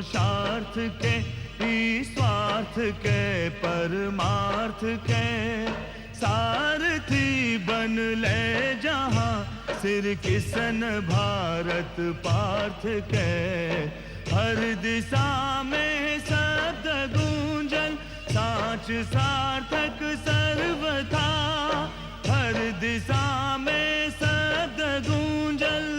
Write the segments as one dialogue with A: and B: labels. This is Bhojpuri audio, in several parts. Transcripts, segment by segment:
A: पुरुषार्थ के, स्वार्थ के, परमार्थ के सारथी बन ले जहां, सिर किसन भारत पार्थ के। हर दिशा में शब्द गूंजन, साच सार्थक सर्वथा। हर दिशा में शब्द गूंजन।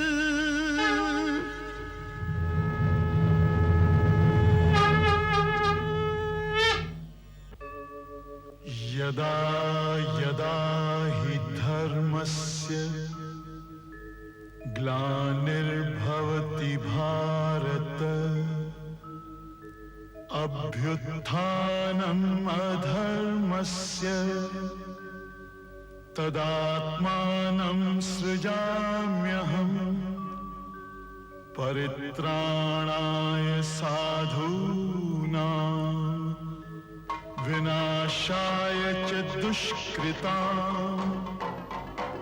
B: यदा यदा हि धर्मस्य ग्लानिर्भवति भारत, अभ्युत्थानम् अधर्मस्य तदात्मानं सृजाम्यहम्। परित्राणाय साधूनां विनाशाय च दुष्कृतां,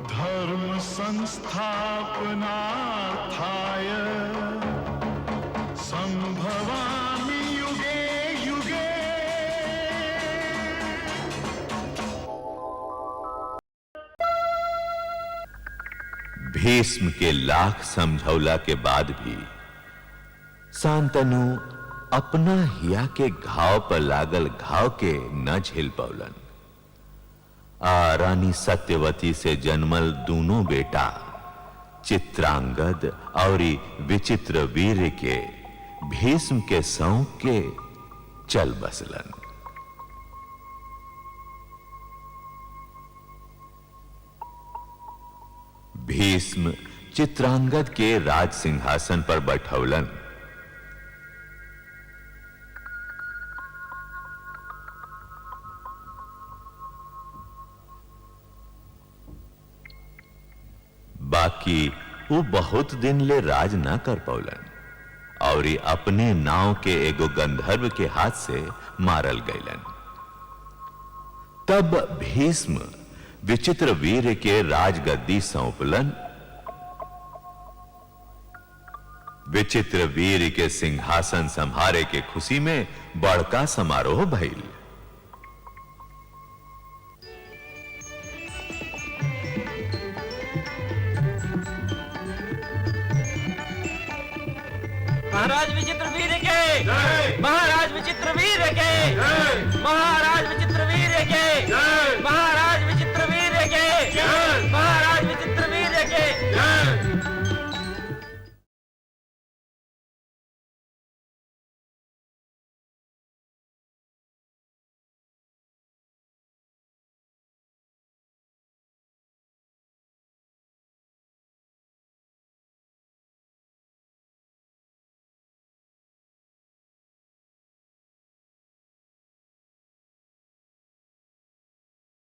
B: धर्म संस्थापनार्थाय संभवामि युगे युगे।
C: भीष्म के लाख समझौला के बाद भी शांतनु अपना हिया के घाव पर लागल घाव के न झेल पौलन। रानी सत्यवती से जन्मल दोनों बेटा चित्रांगद और विचित्र वीर के भीष्म के सौंप के चल बसलन। भीष्म चित्रांगद के राज सिंहासन पर बैठौलन। बाकी वो बहुत दिन ले राज ना कर पौलन और अपने नाव के एगो गंधर्व के हाथ से मारल गईलन। तब भीष्म विचित्र वीर के राजगद्दी सौंपलन। विचित्र वीर के सिंहासन संभारे के खुशी में बड़का समारोह भइल।
D: महाराज विचित्र वीर के, महाराज विचित्र वीर के, महाराज विचित्र वीर के, महाराज विचित्र वीर के, महाराज विचित्र वीर के।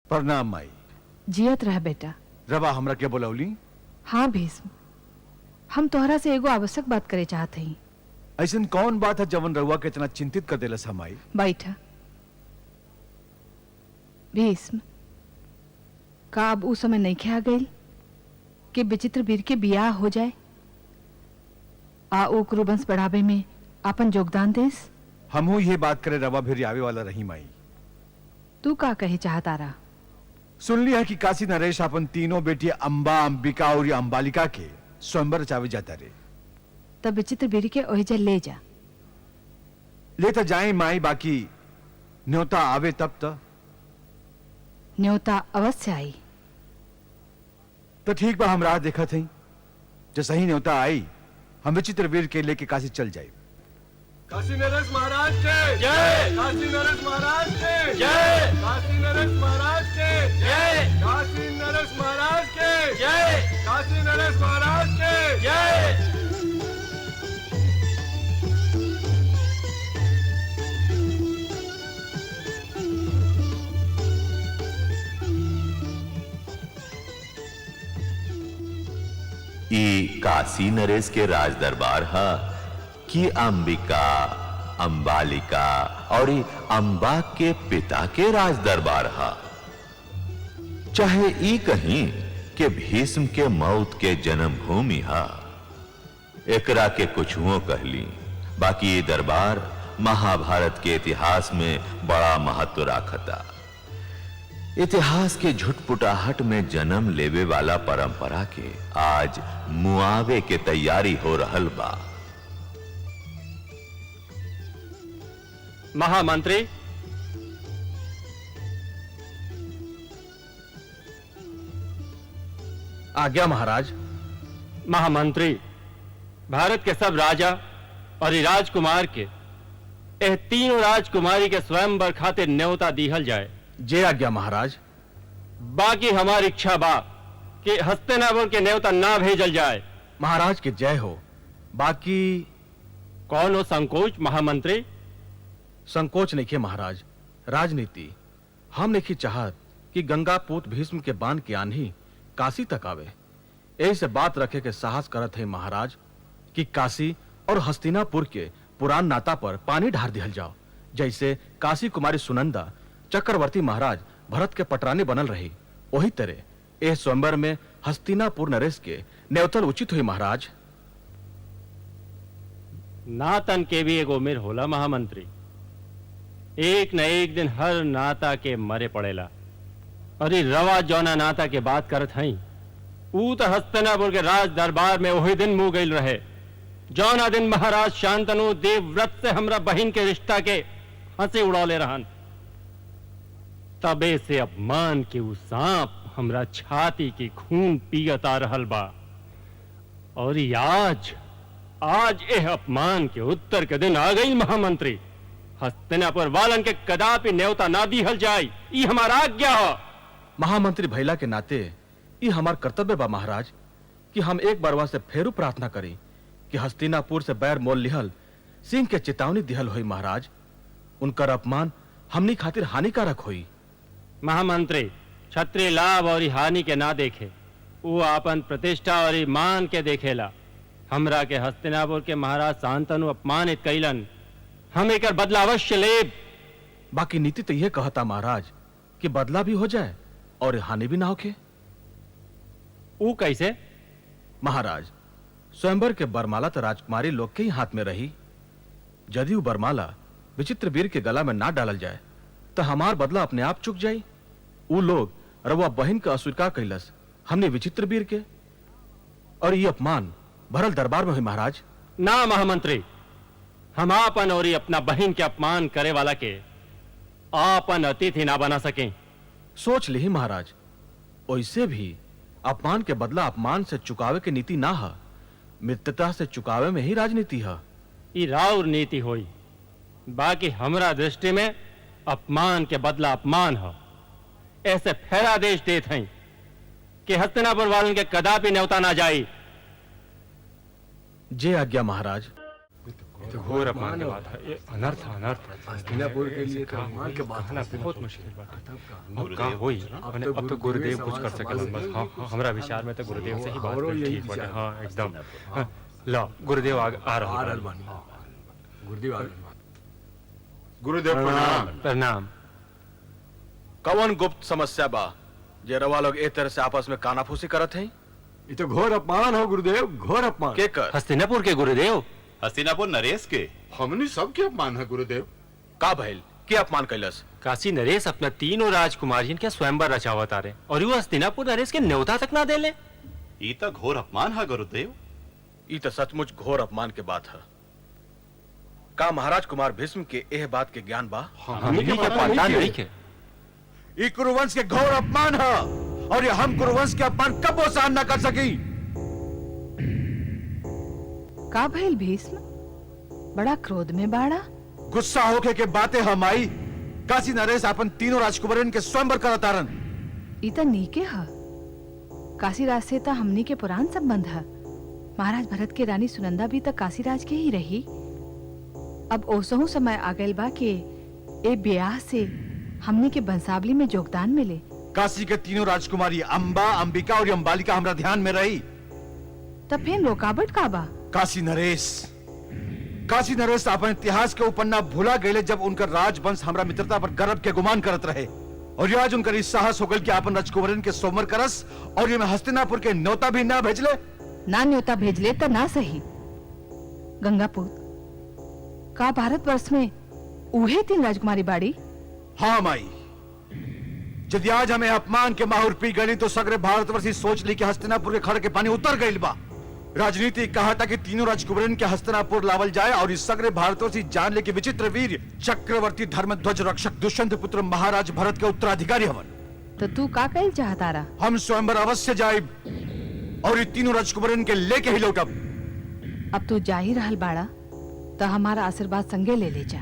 E: प्रणाम माई।
F: जियत रह बेटा।
E: रवा हमरा के बोलौली?
F: हाँ भीष्म, हम तोहरा से एगो आवश्यक बात करे चाहत हई।
E: ऐसन कौन बात है जवन रउआ के इतना चिंतित कर देलस माई?
F: बैठा। भीष्म, का अब उस समय नहीं आ गई कि विचित्र वीर के बियाह हो जाए आ ओ कुरुवंश बढ़ावे में अपन योगदान देस?
E: हमहू ये बात करे रवा भी आवे वाला रही माई।
F: तू का कहे चाहता रहा?
E: सुन लिया कि काशी नरेश अपन तीनों बेटी अंबा, अंबिका और अंबालिका के स्वयंवर रचावे जाता रे।
F: तब विचित्र वीर के ओहिजा ले जा।
E: ले तो जाए माई, बाकी न्योता आवे तब तो।
F: न्योता अवश्य आई।
E: तो ठीक बा, हम राह देखा थे। जो सही न्योता आई हम विचित्र वीर के लेके काशी चल जाए।
B: काशी नरेश महाराज के जय। काशी नरेश महाराज के जय। काशी नरेश महाराज के जय। काशी नरेश महाराज के जय। काशी नरेश महाराज के जय।
C: ई काशी नरेश के राज दरबार हा कि अंबिका, अंबालिका और अंबा के पिता के राज दरबार हा। चाहे ई कहीं के भीष्म के मौत के जन्म भूमि हा। एकरा के कुछ हुओ कहली बाकी ये दरबार महाभारत के इतिहास में बड़ा महत्व रखता। इतिहास के झुटपुटाहट में जन्म लेवे वाला परंपरा के आज मुआवे के तैयारी हो रहल बा।
B: महामंत्री,
E: आज्ञा महाराज।
B: महामंत्री, भारत के सब राजा और ये राजकुमार के यह तीनों राजकुमारी के स्वयंवर खातिर न्योता दिहल जाए।
E: जय आज्ञा महाराज।
B: बाकी हमारी इच्छा बा कि हस्तिनापुर के न्योता ना भेजल जाए।
E: महाराज के जय हो। बाकी
B: कौन हो संकोच महामंत्री?
E: संकोच नहीं महाराज, राजनीति हम नहीं चाहत कि गंगा पूत भीष्म के बाण के आन्ही काशी तक आवे। यही से बात रखे के साहस करत है महाराज कि काशी और हस्तिनापुर के पुरान नाता पर पानी ढार दिहल जाओ, जैसे काशी कुमारी सुनंदा चक्रवर्ती महाराज भरत के पटरानी बनल रही, वही तरह ए स्वयंवर में हस्तिनापुर नरेश के न्योतल उचित हुई महाराज।
B: नातन के भी एक उम्र होला महामंत्री। एक न एक दिन हर नाता के मरे पड़ेला। अरे रवा जौना नाता के बात करत हई ऊ तो हस्तिनापुर के राज दरबार में वही दिन मुंह गईल रहे जौना दिन महाराज शांतनु देवव्रत से हमरा बहिन के रिश्ता के हंसी उड़ौले रहन। तबे से अपमान के ऊ सांप हमरा छाती की खून पियत आ रहल बा। और आज एह अपमान के उत्तर के दिन आ गई महामंत्री। हस्तिनापुर वालन के कदापि न्योता ना दिहल जाए, ई हमारा आज्ञा हो।
E: महामंत्री भैला के नाते ये हमार कर्तव्य बा महाराज कि हम एक बार से फेरू प्रार्थना करी कि हस्तिनापुर से बैर मोल लिहल सिंह के चेतावनी दिहल होई महाराज। उनकर अपमान हमनी खातिर हानिकारक होई।
B: महामंत्री क्षत्रिय लाभ और हानि के ना देखे, वो आपन प्रतिष्ठा और मान के देखेला। हमरा के हस्तिनापुर के महाराज शांतनु अपमानित कैलन, हम एकर बदला अवश्य लेब।
E: बाकी नीति तो यह कहता महाराज कि बदला भी हो जाए और हानि भी ना होके।
B: ऊ कैसे?
E: महाराज स्वयंवर के बरमाला तो राजकुमारी लोग के ही हाथ में रही। यदि वो बरमाला विचित्र वीर के गला में ना डालल जाए तो हमार बदला अपने आप चुक जाई। वो लोग रवा बहन का अस्वीकार कैलस हमने विचित्र वीर के, और ये अपमान भरल दरबार में हुई महाराज।
B: ना महामंत्री, हम आपन और अपना बहन के अपमान करे वाला के आपन अतिथि ना बना सके।
E: सोच ली महाराज, वैसे भी अपमान के बदला अपमान से चुकावे के नीति ना है, मित्रता से चुकावे में ही राजनीति है।
B: ई राउर नीति होई। बाकी हमरा दृष्टि में अपमान के बदला अपमान है। ऐसे फेरा देश देत हैं कि हस्तिनापुर वालन के कदापि न्योता ना जाई।
E: जय आज्ञा महाराज।
B: घोर अपमान की बात है, ये अनर्थ
G: हस्तिनापुर के लिए तो अपमान के बात
B: कहना बहुत मुश्किल बात है। अब का होई? अब तो गुरुदेव कुछ कर सकेलन बस। हाँ, हमरा विचार में तो गुरुदेव से ही बात कर ठीक बने। हाँ एकदम। ला गुरुदेव आ रहा।
G: गुरुदेव प्रणाम।
B: प्रणाम।
E: कवन गुप्त समस्या बा जे रवा लोग ए तरह से आपस में कानाफूसी करत हैं?
G: ये तो घोर अपमान हो गुरुदेव, घोर अपमान।
E: के कर?
B: हस्तिनापुर के गुरुदेव।
C: हस्तिनापुर नरेश के
G: हमने सबके अपमान है गुरुदेव।
E: का भइल? के अपमान कैलस?
B: काशी नरेश अपना तीनों राजकुमारियन के स्वयंवर रचावत आ रहे और वो हस्तिनापुर नरेश के न्योता तक ना देले।
C: ई तो घोर अपमान है गुरुदेव।
E: ई तो सचमुच घोर अपमान के बात है। का महाराज कुमार भीष्म के एह बात के ज्ञान बा?
B: हमनी के पता नहीं के।
E: ई कुरुवंश के घोर अपमान है और ये हम कुरुवंश के अपमान कबो सहन न कर सकी।
F: का भइल भीष्म? बड़ा क्रोध में बाड़ा।
E: गुस्सा होके के बातें हम आई। काशी नरेश अपन तीनों राजकुमारन के स्वयंवर करतारन।
F: ई त नीके ह। काशी राज से त हमनी के पुरान संबंध है। महाराज भरत के रानी सुनंदा भी त काशी राज के ही रही। अब ओसहु समय आ गइल बा के ए ब्याह से हमनी के बंसावली में योगदान मिले।
E: काशी के तीनों राजकुमारी अंबा, अंबिका और अंबालिका हमरा ध्यान में रही।
F: तब फिर रुकावट का बा?
E: काशी नरेश अपन इतिहास के उपन्ना भूला गए जब उनका राजवंश हमरा मित्रता पर गर्व के गुमान करत रहे, और ये आज उनका साहस हो गल कि अपन राजकुमारन के सोमर करस और ये में हस्तिनापुर के न्योता भी ना भेजले।
F: ना न्योता भेजले त ना सही। गंगापुर का भारतवर्ष में उहे 3 राजकुमारी बाड़ी?
H: हाँ माई, यदि आज हमें अपमान के माहौर पी गई तो सगरे भारतवर्षी सोच ली कि हस्तिनापुर के खड़ के पानी उतर गई बा। राजनीति कहा था कि तीनों राजकुमारन के हस्तिनापुर लावल जाए और इस सगरे भारतवर्षी जान ले कि विचित्र वीर चक्रवर्ती धर्मध्वज रक्षक दुष्यंत पुत्र महाराज भरत के उत्तराधिकारी हवन।
F: तो तू का कल चाहता रहा?
H: हम स्वयंवर अवश्य जाइब और ये तीनों राजकुमारन के लेके ही लौटब।
F: अब तू जा ही रहल बाड़ा तो हमारा आशीर्वाद संगे ले ले जा।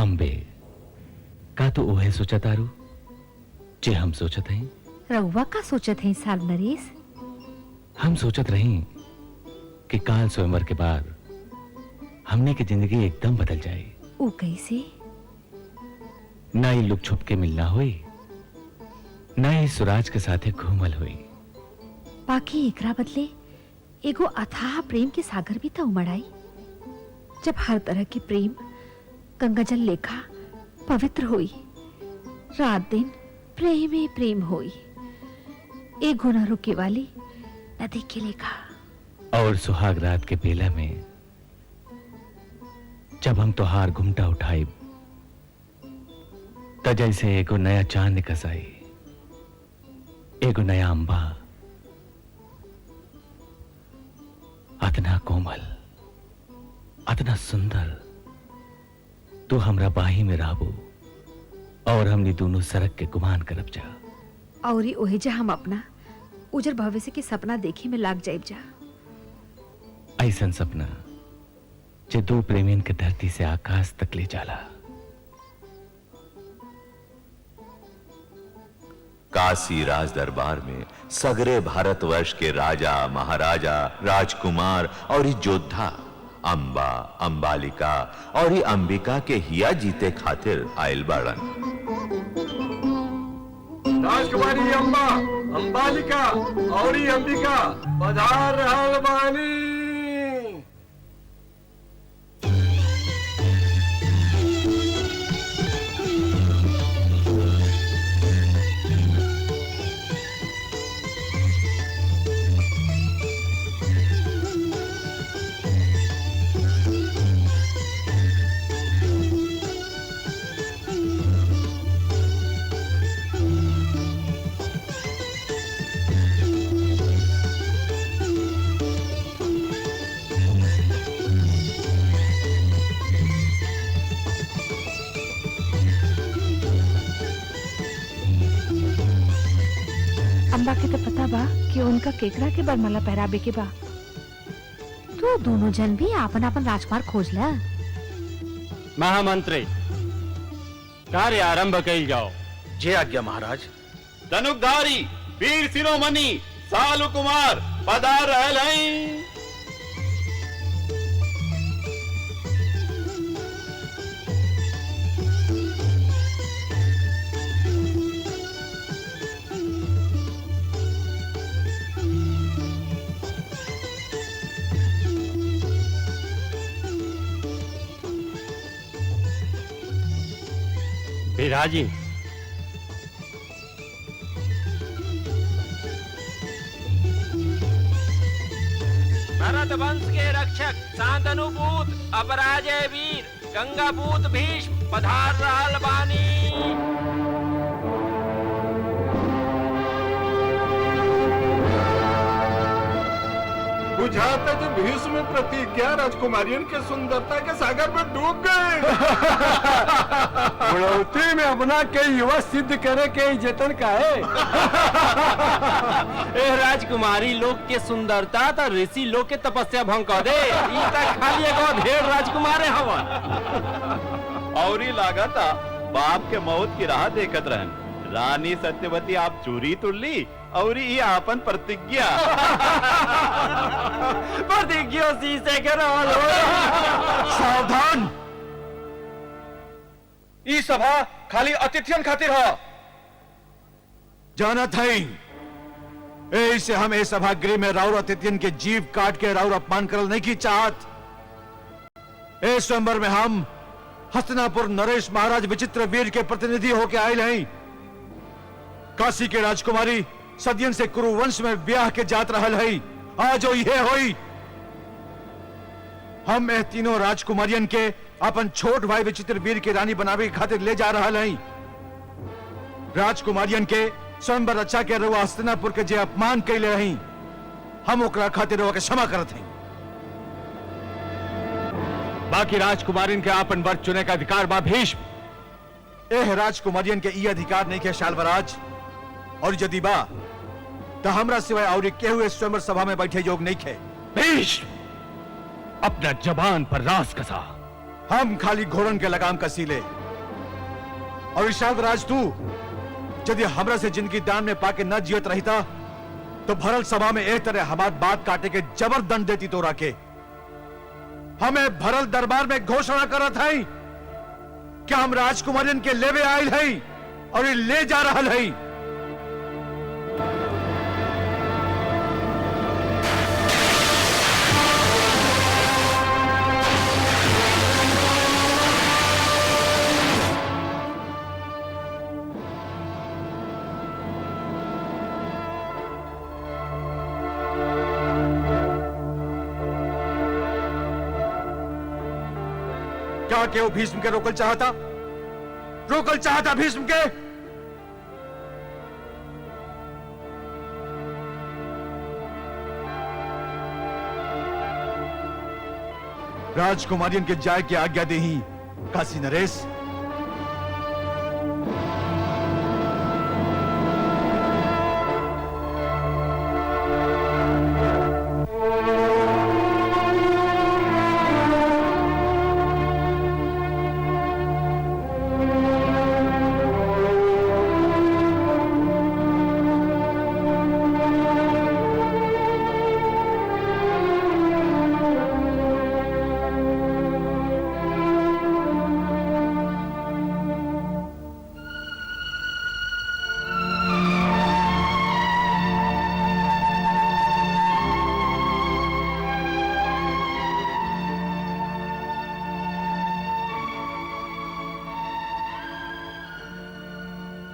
I: अंबे का तो ओहे सोचा तारू जे हम सोचत हैं।
J: रउआ का सोचत है साल नरेश?
I: हम सोचत रही कि काल स्वयंवर के बाद हमने की जिंदगी एकदम बदल जाए।
J: ओ कैसे?
I: ना ही लुक छुप के मिलना हुई, ना ही सुराज के साथे घूमल हुई।
J: बाकी एकरा बदले एगो अथाह प्रेम के सागर भी था उमड़ाई, जब हर तरह के प्रेम गंगाजल लेखा पवित्र होई, रात दिन प्रेमे प्रेम होई, एगो न रुके वाली नदी के लेखा।
I: और सुहाग रात के बेला में जब हम तोहार घुमटा उठाई त जैसे एगो नया चांद निकस आई, एगो नया अंबा, अतना कोमल, अतना सुंदर, तू हमरा बाही में रहबो और हमने दोनों सड़क के गुमान करब जा।
J: और ही ओहे जा हम अपना उजर भविष्य के सपना देखे में लाग जाइब जा।
I: ऐसन सपना जे दो प्रेमियन के धरती से आकाश तक ले जाला।
C: काशी राज दरबार में सगरे भारतवर्ष के राजा, महाराजा, राजकुमार और योद्धा अंबा, अंबालिका और अंबिका के हिया जीते खातिर आयल बाड़न।
B: राजकुमारी अंबा, अंबालिका और अंबिका पधार रहल बानी।
F: अम्बा के तो पता बा कि उनका केकड़ा के बरमाला पहराबे के बा।
J: तू दोनों जन भी आपन आपन राजकुमार खोज ला।
K: महामंत्री, कार्य आरंभ कइल जाओ।
E: जे आज्ञा महाराज।
K: धनुकधारी वीर शिरोमणि सालु कुमार पधार रहल हैं। विराजी
D: भरत वंश के रक्षक शांतनुपूत अपराजय वीर गंगापूत भीष्म पधार रहल बानी।
G: बुझाता जो भीष्म प्रतिज्ञा राजकुमारियन के सुंदरता के सागर में डूब गए।
B: बुढ़ौती में अपना के युवा सिद्ध करे के जतन का है।
K: ए राजकुमारी लोग के सुंदरता तो ऋषि लोग के तपस्या भंग कर दे। ई तक खाली एगो ढेर राजकुमारे हवन।
L: और ही लागता बाप के मौत की राह देखत रहन। रानी सत्यवती आप चूरी तुल्ली और ये आपन प्रतिज्ञा।
K: प्रतिज्ञा शीशे के रहल हो।
H: सावधान,
E: ई सभा खाली अतिथियन खातिर हो।
H: जाना था ऐसे हम इस सभागृह में राउर अतिथियन के जीव काट के राउर अपमान करल नहीं की चाहत। इस स्वयंवर में हम हस्तिनापुर नरेश महाराज विचित्र वीर के प्रतिनिधि होके आए हैं। काशी के राजकुमारी सदियन से कुरुवंश में ब्याह के जात रहल है, आज ये होई। हम ए तीनों राजकुमारियन के अपन छोट भाई विचित्र वीर के रानी बनावे के खातिर ले जा रहल हैं। राजकुमारियन के स्वयंवर रचा के रुआ हस्तिनापुर के जे अपमान कैले रही, हम ओकरा खातिर रुआ के क्षमा करत हैं।
I: बाकी राजकुमारिन के आपन वर चुने का अधिकार बा भीष्म।
H: एह राजकुमारियन के ई अधिकार नहीं के शाल्वराज, और यदि बा तो हमरा सिवाय और केहू इस स्वयंवर सभा में बैठे योग नहीं खे।
I: भीष्म, अपना जबान पर रास कसा।
H: हम खाली घोड़न के लगाम कसीले। और शाल्वराज तू यदि हमरा से जिंदगी दान में पाके न जियत रहता तो भरल सभा में एक तरह हमार बात काटे के जबर दंड देती तो राके। हमें भरल दरबार में घोषणा करत है कि हम राजकुमारियन के लेवे आयल है और ये ले जा रहल है। क्या के वो भीष्म के रोकल चाहता भीष्म के? राजकुमारियन के जाय की आज्ञा दे ही काशी नरेश।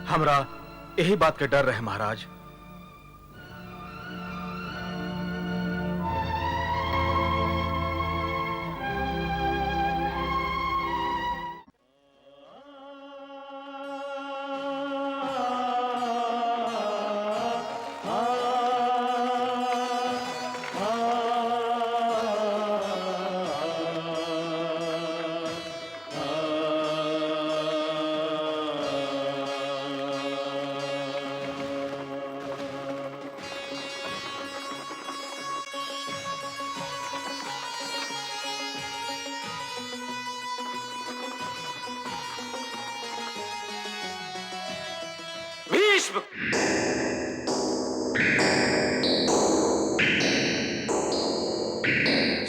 E: हमरा यही बात के डर रहे महाराज।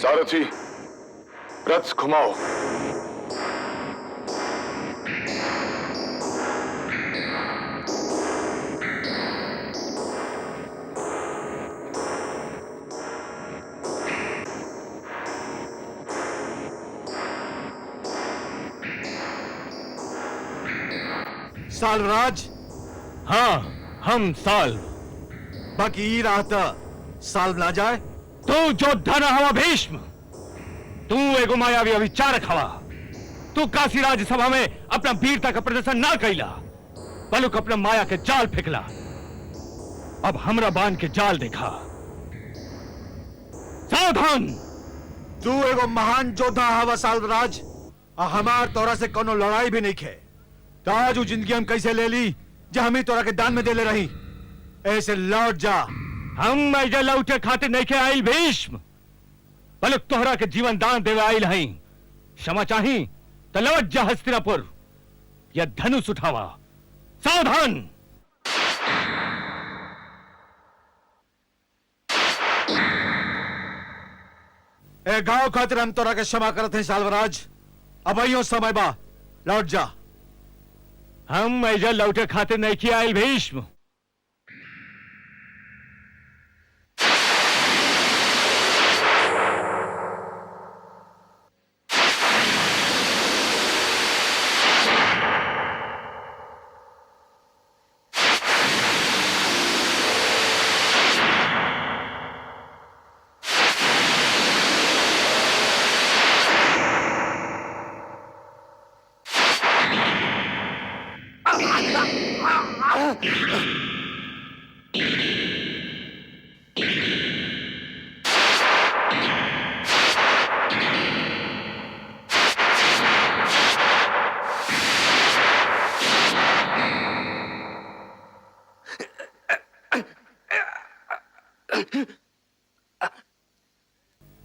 G: सारथी, रथ घुमाओ।
H: साल्वराज।
I: हाँ, हम साल्व।
H: बाकी ई रहता साल्व ना जाए।
I: तू जो धन हवा भीष्म, तू एगो मायावी अविचारक हवा। तू काशी राज्यसभा में अपना वीरता का प्रदर्शन ना कैला, बल्कि अपना माया के जाल फेंकला। अब हमरा बांध के जाल देखा। सावधान।
H: तू एगो महान योद्धा हवा साल्वराज, हमार तोरा से कोनो लड़ाई भी नहीं खे। तो आज वो जिंदगी हम कैसे ले ली जो हम ही तोरा के दान में दे ले रही। ऐसे लौट जा।
I: हम ऐजा लौटे खातिर नहीं के आइल भीष्म, बल्कि तोहरा के जीवन दान देवे आइल हई। क्षमा चाही तो लौट जा हस्तिनापुर या धनुष उठावा। सावधान।
H: ए गांव खातिर हम तोरा के क्षमा करते हैं साल्वराज। अब आइयो समय बा, लौट जा।
I: हम ऐजा लौटे खातिर नहीं के आइल भीष्म।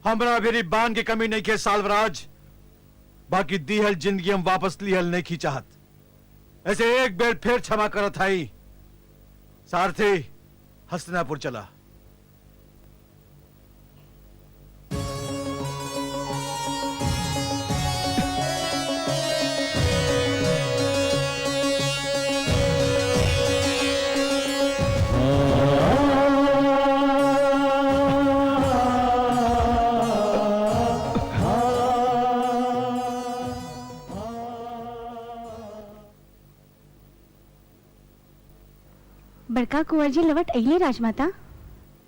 H: हमरा मेरी बान की कमी नहीं के साल्वराज, बाकी दीहल जिंदगी हम वापस लिहल नहीं की चाहत। ऐसे एक बेर फिर क्षमा करत हई। सारथी हस्तिनापुर चला।
J: बड़का कुंवर जी लवट अइले राजमाता।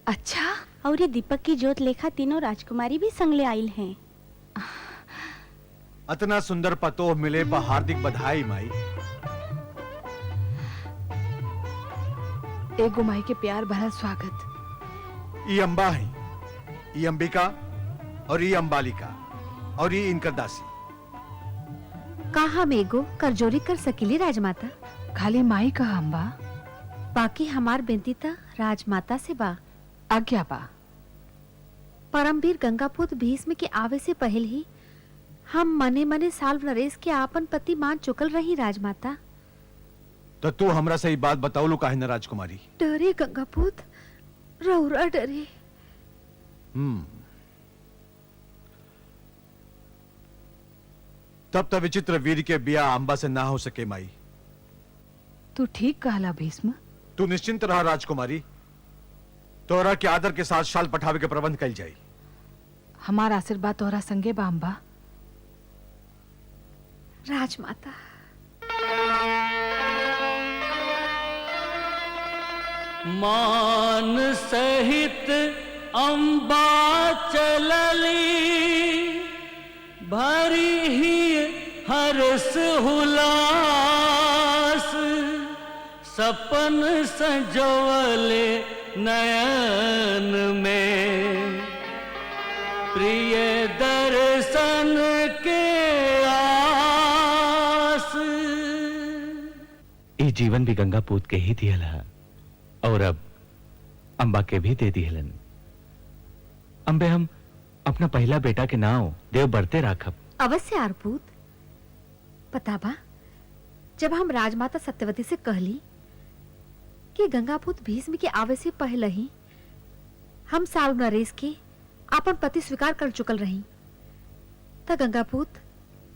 F: अच्छा,
J: और ये दीपक की जोत लेखा तीनों राजकुमारी भी संग ले आइल हैं।
H: अतना सुंदर पतोह मिले पर हार्दिक बधाई माई।
F: एक गुमाई के प्यार भरा स्वागत।
H: ई अम्बा है, ई अंबिका और ई अंबालिका और ई इनकर दासी।
J: का हम एगो करजोरी कर सकीली राजमाता?
F: खाली माई का अम्बा,
J: बाकी हमार बेनती ता राजमाता से बा।
F: आज्ञा बा।
J: परमवीर गंगापुत्र भीष्म के आवे से पहले ही हम मने मने साल्व नरेश के आपन पति मान चुकल रही राजमाता।
H: तो तू हमरा सही बात बताओ काहे न राजकुमारी?
J: डरे गंगापुत्र, रौरा डरे।
H: तब तक विचित्र वीर के बिया अंबा से ना हो सके माई।
F: तू ठीक कहला भीष्म।
H: तू निश्चिंत रहा राजकुमारी, तोरा के आदर के साथ शाल पठावे के प्रबंध कल जाई।
F: हमारा आशीर्वाद तोहरा संगे बा अम्बा।
J: राजमाता।
K: मान सहित अम्बा चलली, भरी ही हर्ष हुलास, सपन संजोवले नयन में, प्रिय दर्शन के आस।
I: ये जीवन भी गंगा पूत के ही दियल है और अब अंबा के भी दे दिहलन। अंबे हम अपना पहला बेटा के नाव देव बढ़ते राखब।
J: अवश्य आरपूत। पता बा, जब हम राजमाता सत्यवती से कहली कि गंगापुत्र भीष्म के आवे से पहले ही हम साल्व नरेश के अपन पति स्वीकार कर चुकल रही, त गंगापुत्र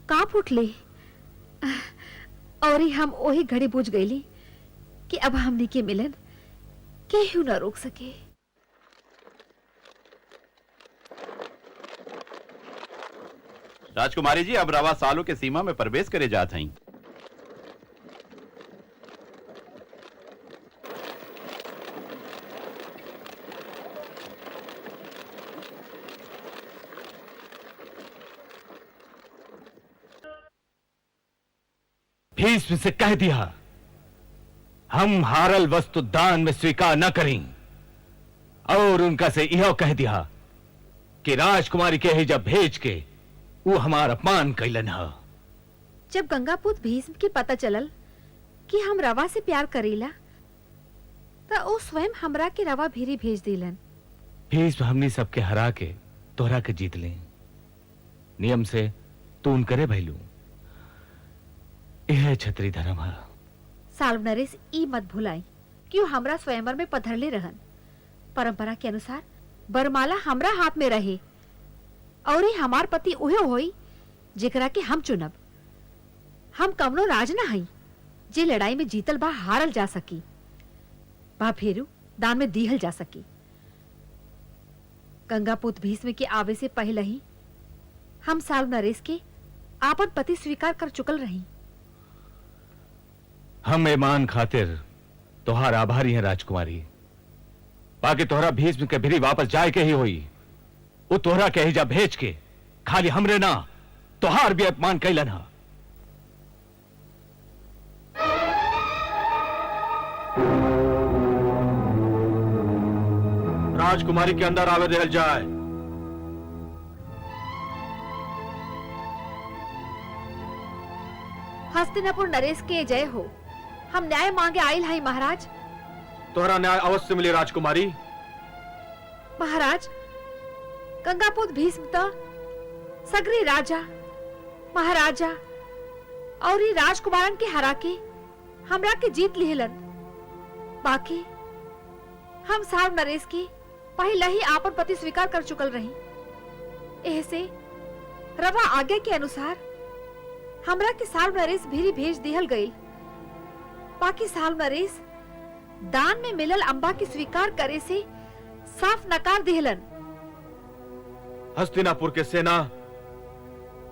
J: कांप उठले और हम वही घड़ी बुझ गईली कि अब हमनी के मिलन केहू न रोक सके।
L: राजकुमारी जी, अब रवा सालों के सीमा में प्रवेश करे जात हई।
I: भीष्म से कह दिया हम हारल वस्तु दान में स्वीकार न करें, और उनका से यह कह दिया कि राजकुमारी के ही जब भेज के वो हमार अपमान कैलन है।
J: जब गंगापुत्र भीष्म के पता चलल कि हम रवा से प्यार करेला, तो वो स्वयं हमरा के रवा भीरी भेज दिलन।
I: भीष्म हमनी सबके हरा के तोहरा के जीत ले। नियम से तू उन करे भैलू, यह छतरी धर्म है।
J: साल्व नरेश ई मत भुलाई कि वो हमरा स्वयंवर में पधरले रहन। परंपरा के अनुसार बरमाला हमरा हाथ में रहे और ही हमार पति उहे होई जेकरा के हम चुनब। हम कवनो राज ना हई जे लड़ाई में जीतल बा हारल जा सकी, बा फेरू दान में दीहल जा सकी। गंगापुत्र भीष्म के आवे से पहले ही हम साल्व नरेश के आपन पति स्वीकार कर चुकल रही।
I: हम ईमान खातिर तोहार आभारी हैं राजकुमारी। बाकी तोहरा भीष्म के भिरी वापस जाए के ही होई। वो तोहरा के ही जा भेज के खाली हमरे ना तोहार भी अपमान कैलन हा।
E: राजकुमारी के अंदर आवे देहल जाए।
J: हस्तिनापुर नरेश के जय हो। हम न्याय मांगे आयल हई महाराज।
E: तोहरा न्याय अवश्य मिले राजकुमारी।
J: महाराज, गंगापुत भीष्म त सगरी राजा, महाराजा और ई राजकुमारन के हरा के हमरा के जीत लिहलन। बाकी हम साव नरेश की पहले ही आपन पति स्वीकार कर चुकल रही। ऐसे रवा आगे के अनुसार हमरा के साव नरेश भीरी भेज दिहल गई। बाकी साव नरेश दान में मिलल अंबा की स्वीकार करे से साफ नकार दिहलन।
E: हस्तिनापुर के सेना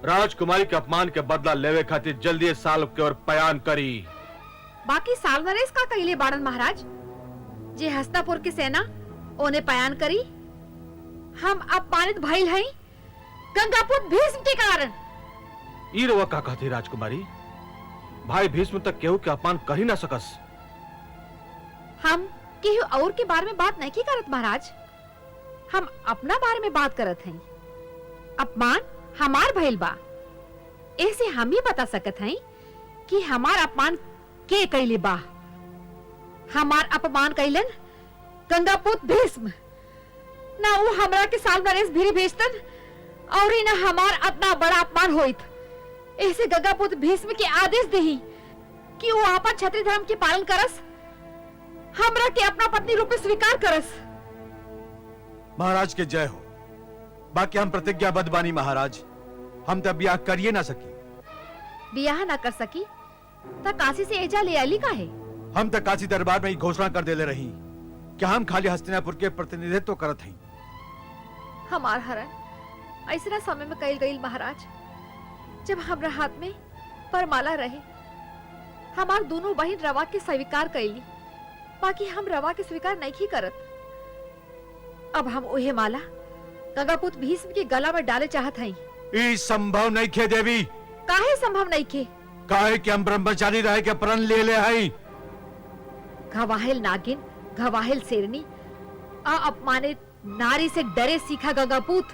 E: राजकुमारी के अपमान के बदला लेवे खातिर जल्दी साल के ओर पयान करी।
J: बाकी साल नरेश का कइले बाड़न महाराज, जे हस्तिनापुर की सेना ओने पयान करी। हम अपमानित भइल हई गंगापुत भीष्म के कारण।
E: ई रवा का कहती राजकुमारी, भाई भीष्म तक केहू के अपमान कर ही ना सकस।
J: हम केहू और के बारे में बात नहीं की करत महाराज, हम अपना बारे में बात करत हई। अपमान हमार भइल बा, ऐसे हम ही बता सकत हई कि हमार अपमान के कइले बा। हमार अपमान कइलन गंगापुत भीष्म। ना वो हमरा के साल नरेश भीरी भेजतन और ही ना हमार अपना बड़ा अपमान होइत। ऐसे गंगापुत भीष्म के आदेश देही कि वो आपन क्षत्रिय धर्म के पालन करस, हमरा के अपना पत्नी रूप में स्वीकार करस।
H: महाराज के जय हो। बाकी हम प्रतिज्ञाबद्ध बानी महाराज, हम तब ब्याह करिए ना सकी।
J: ब्याह ना कर सकी त काशी से एजा ले आली काहे?
H: हम तक काशी दरबार में ही घोषणा कर देले रही कि हम खाली हस्तिनापुर के प्रतिनिधित्व करत हई।
J: हमार हरण ऐसा समय में कइल गइल महाराज, जब हमरा हाथ में परमाला रहे। हमार दोनों बहन रवा के स्वीकार कइली, बाकी हम रवा के स्वीकार नहीं करत। अब हम ओहे माला गंगापुत भीष्म के गला में डाले चाहत हई।
H: ई संभव नहीं खे देवी।
J: काहे संभव नहीं खे?
H: काहे कि हम ब्रह्मचारी रहे के प्रण ले हई।
J: घवाहिल नागिन, घवाहिल शेरनी, अपमानित नारी से डरे सीखा गंगापुत।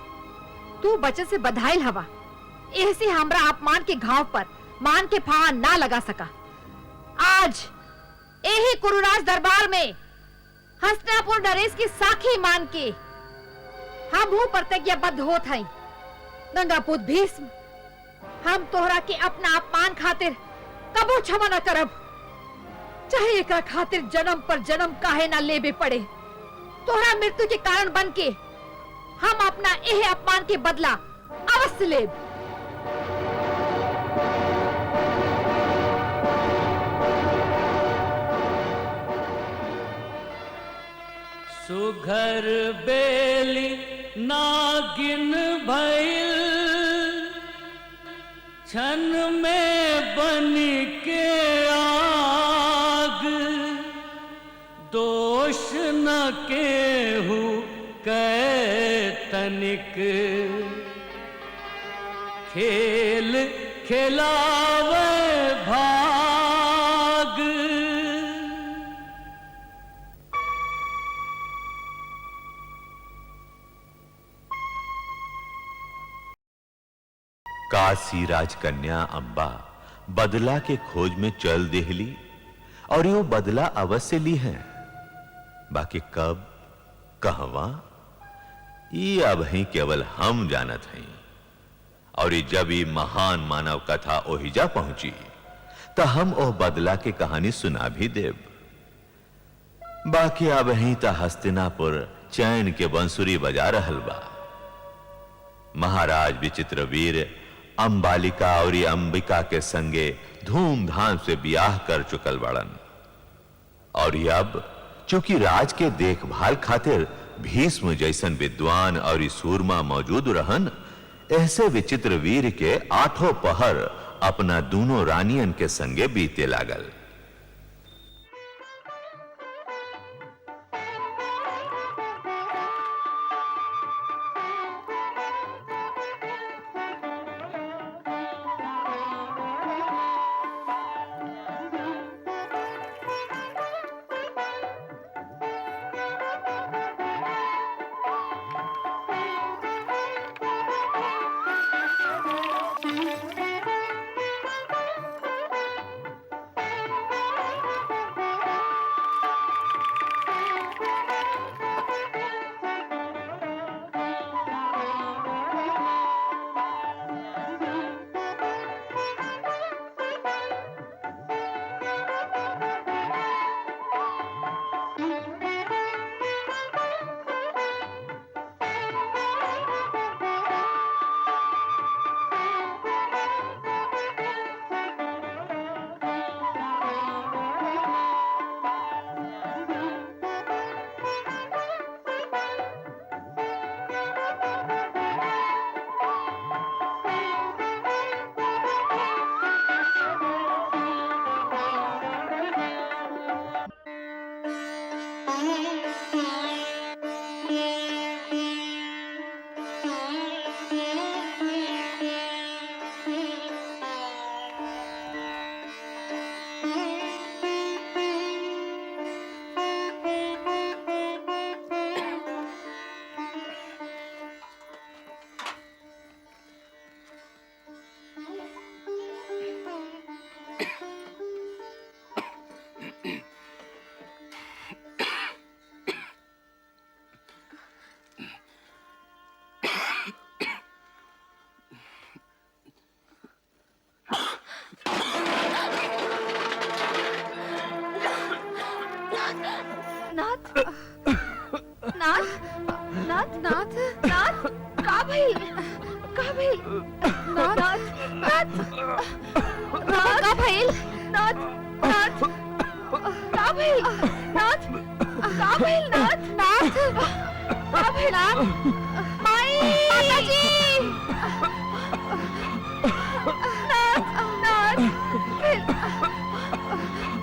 J: तू बचन से बधाइल हवा, ऐसे हमरा अपमान के घाव पर मान के फाहा ना लगा सका। आज यही कुरुराज दरबार में हस्तिनापुर नरेश की साखी मान के हम हूँ प्रतिज्ञाबद्ध होत हई। गंगापुत भीष्म, हम तोहरा के अपना अपमान खातिर कबो क्षमा न करब, चाहे एकरा खातिर जन्म पर जन्म काहे ना लेबे पड़े। तोहरा मृत्यु के कारण बन के हम अपना यह अपमान के बदला अवश्य लेब।
A: सुघर बेली नागिन भइल, क्षण में बन के आग। दोष न केहू कै तनिक, खेल खिलावे भाग।
C: काशी राजकन्या अंबा बदला के खोज में चल देहली और यो बदला अवश्य ली है। बाकी कब, कहवा, ये अब ही केवल हम जानत हैं। और जब ये महान मानव कथा ओहिजा पहुंची तो हम ओह बदला के कहानी सुना भी देव। बाकी अब ही तो हस्तिनापुर चैन के बंसुरी बजा रहल बा। महाराज विचित्रवीर अंबालिका और अंबिका के संगे धूमधाम से ब्याह कर चुकल बड़न। और अब चूंकि राज के देखभाल खातिर भीष्म जैसन विद्वान और सूरमा मौजूद रहन, ऐसे विचित्र वीर के आठों पहर अपना दोनों रानियन के संगे बीते लागल।
J: नाथ नाथ नाथ नाथ का भइल नाथ नाथ नाथ का भइल नाथ नाथ का भइल नाथ का भइल नाथ नाथ का भइल नाथ माई माताजी नाथ नाथ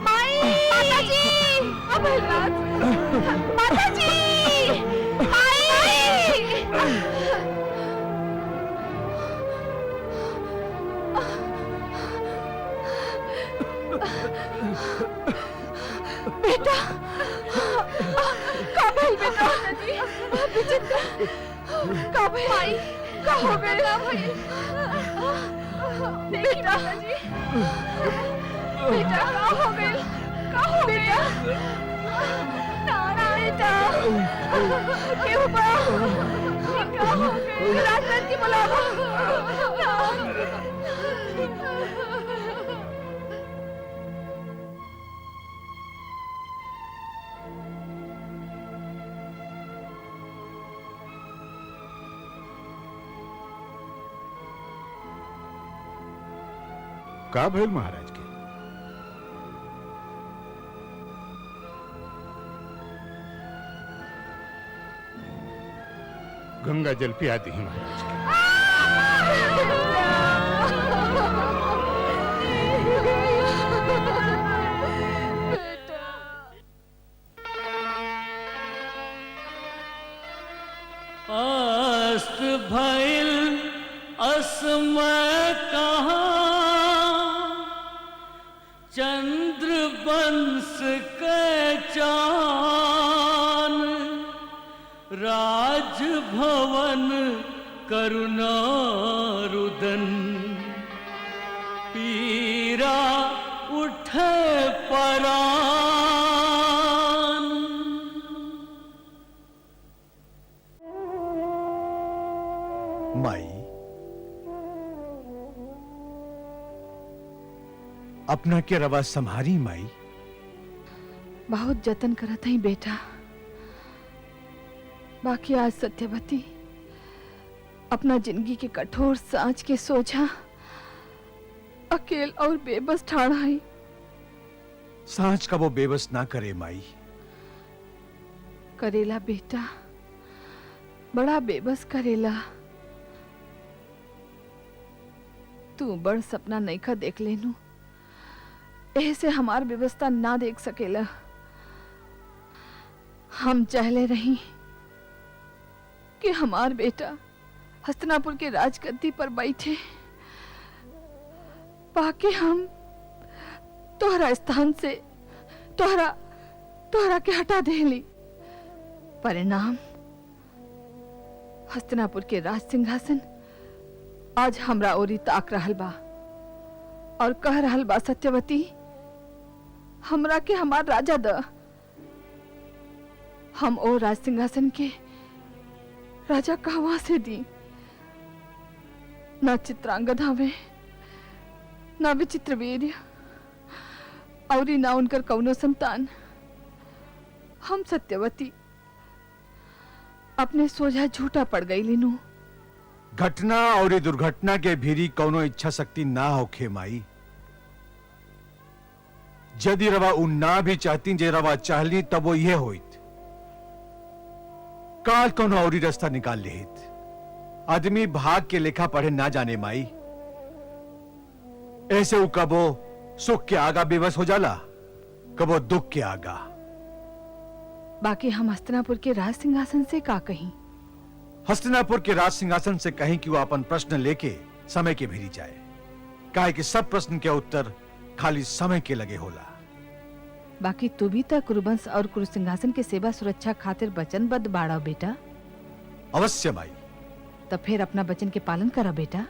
J: माई माताजी का भइल नाथ माताजी बेटा का भइल बेटा विचित्र का भइल भाई का हो गया भाई बेटा बेटा का हो गया ना बेटा क्यों बा का हो गया रात की बुलावा
G: का भइल महाराज के? गंगा जल पिया दी महाराज के।
A: अस्त भइल असमय कहाँ चंद्र बंस के चान राजभवन करुणा रुदन पीरा उठे परान।
H: माई अपना के रवा संहारी माई।
F: बहुत जतन करत हई बेटा, बाकी आज सत्यवती अपना जिंदगी के कठोर सांच के सोचा अकेल और बेबस ठाड़ा है।
H: सांच का वो बेबस ना करे माई।
F: करेला बेटा, बड़ा बेबस करेला। तू बड़ सपना नईखा देख लेनू, ऐसे हमार व्यवस्था ना देख सकेला। हम चाहले रही कि हमार बेटा हस्तिनापुर के राजगद्दी पर बैठे, बाकी हम तोहरा स्थान से तोहरा के हटा देली। परिणाम हस्तिनापुर के राज सिंहासन आज हमरा ओरी ताक रहल बा और कह रहल बा, सत्यवती हमरा के हमार राजा द। हम ओ राज सिंहासन के राजा कहवा से दी? ना चित्रांगद हवे, ना विचित्र वीर्य, और ना उनकर कौनो संतान। हम सत्यवती अपने सोझा झूठा पड़ गई लीनू।
H: घटना और दुर्घटना के भीरी कौनो इच्छा शक्ति ना होखे माई। यदि रवा उ ना भी चाहती, जे रवा चाहली तब वो ये होइत। काल कौनो और रास्ता निकाल लेहित। आदमी भाग के लेखा पढ़े ना जाने माई। ऐसे उ कबो सुख के आगा बेबस हो जाला, कबो दुख के आगा।
F: बाकी हम हस्तिनापुर के राज सिंहासन से का कहीं?
H: हस्तिनापुर के राज सिंहासन से कहीं कि वो अपन प्रश्न लेके समय के भेरी जाए, काहे कि सब प्रश्न के उत्तर खाली समय के लगे होला।
F: बाकी तू भी तो कुरुवंश और कुरु सिंहासन के सेवा सुरक्षा खातिर वचनबद्ध बाड़ा बेटा।
H: अवश्य माई।
F: तब फिर अपना वचन के पालन करा बेटा।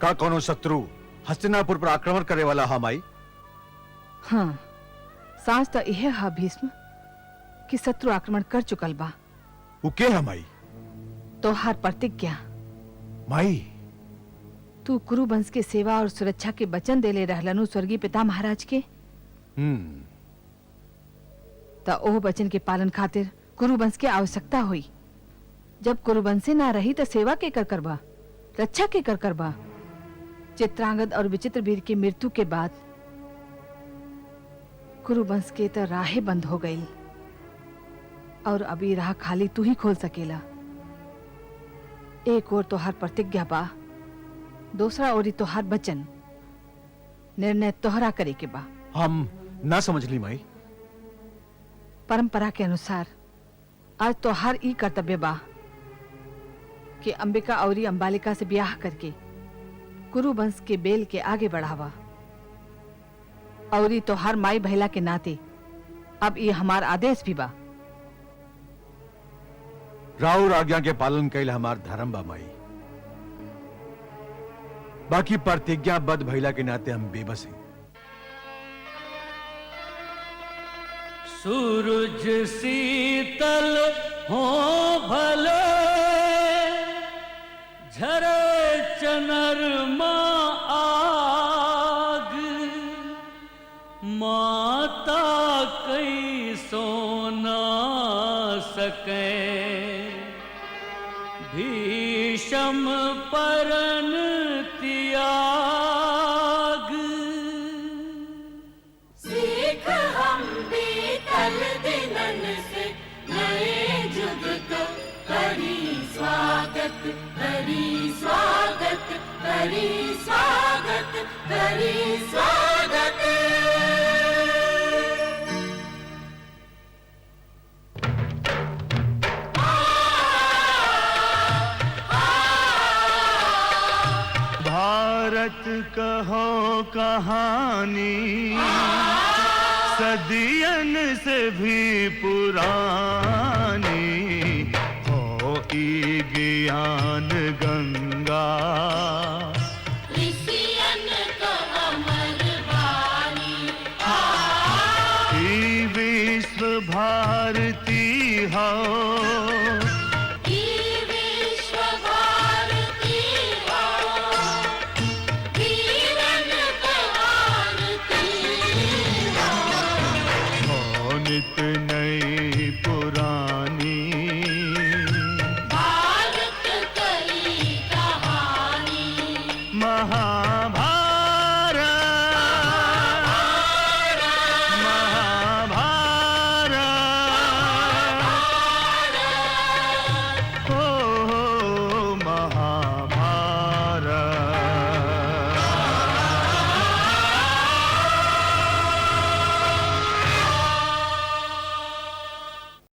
H: का कोनो शत्रु हस्तिनापुर पर आक्रमण करे वाला हा माई?
F: हाँ, सांच तो यह हा भीष्म कि शत्रु आक्रमण कर चुकल बा।
H: वो के है माई?
F: तो हर प्रतिज्ञा
H: माई।
F: तू कुरुवंश के सेवा और सुरक्षा के वचन देले रहलनु स्वर्गीय पिता महाराज के। तो ओह वचन के पालन खातिर कुरुवंश की आवश्यकता हुई। जब कुरुवंशे ना रही तो सेवा के कर करबा, रक्षा के कर करबा। चित्रांगद और विचित्रवीर की मृत्यु के बाद कुरुवंश के तो राहें बंद हो गई और अभी राह खाली तू ही खोल सकेला। एक और तो हर प्रतिज्ञा बा, दूसरा और तो हर वचन। निर्णय तोहरा करे के बा।
H: हम ना समझ ली माई।
F: परंपरा के अनुसार आज तो हर ई कर्तव्य बा कि अंबिका और अंबालिका से ब्याह करके कुरुवंश के बेल के आगे बढ़ावा। और तो हर माई बहला के नाते अब ये हमार आदेश भी बा।
H: राउर आज्ञा के पालन कैल हमार धर्म बा माई। बाकी प्रतिज्ञाबद्ध भइला के नाते हम बेबस हैं।
A: सूरज शीतल हो भले, झरे चनरमा आग, माता कई सोना सके, भीषम परन त्याग।
M: सीख हम बीतल दिनन से नए जुग को करी स्वागत, करी स्वागत, करी स्वागत, करी स्वागत।
A: भारत कहो कहानी सदियन से भी पुरानी, हो ई ज्ञान गंगा
M: ऋषियन को अमर वाणी,
A: ई विश्व भारती हो